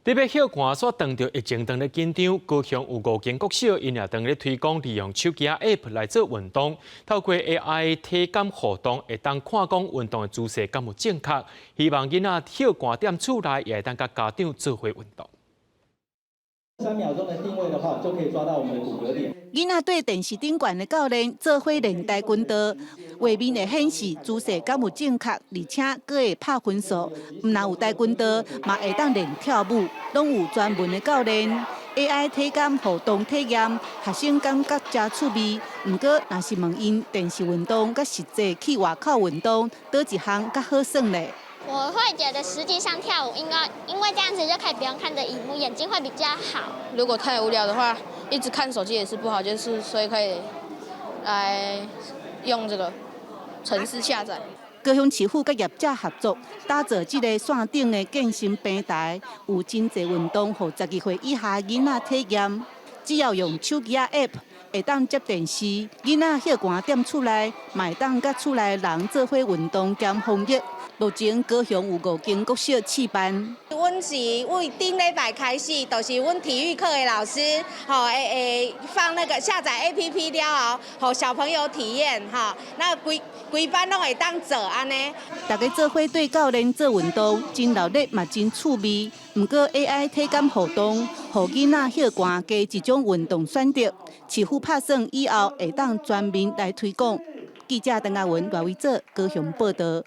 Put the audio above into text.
特别hiệu寒所當到疫情當咧緊張，高雄有5間國小因也當咧推廣利用手機 App 來做運動，透過 AI 體感互動，會當看講運動嘅姿勢敢有正確，希望囡仔hiệu寒踮厝內也會當甲家長做伙運動。3秒鐘的定位的話，就可以抓到我們的骨骼點。囡仔對電視頂懸的教練做伙練跆拳道，畫面會顯示姿勢敢有正確，而且佫會拍分數。唔但有跆拳道，嘛會當練跳舞，攏有專門的教練。AI 體感互動體驗，學生感覺真趣味。毋過，若是問因電視運動甲實際去外口運動，倒一項較好耍呢？我会觉得实际上跳舞因为这样子就可以不用看着荧幕，眼睛会比较好。如果太无聊的话，一直看手机也是不好，所以可以来用这个程式下载。高雄市府甲业者合作，打造这个线顶的健身平台，有真侪运动，予12岁以下囡仔体验。只要用手机 App， 会当接电视，囡仔hiệu寒踮厝内，嘛会当甲厝内人做伙运动兼防疫。目前高雄有5間國小試辦。阮是為頂禮拜開始，就是阮體育課的老師，會放那個下載 APP 了後，予小朋友體驗那規班攏會當做安尼。大家做伙對教練做運動，真熱烈嘛真趣味。毋過 AI 體感互動，予囡仔hiệu寒加一種運動選擇。市府拍算以後會當全面來推廣。記者鄧亞文、賴偉哲高雄報道。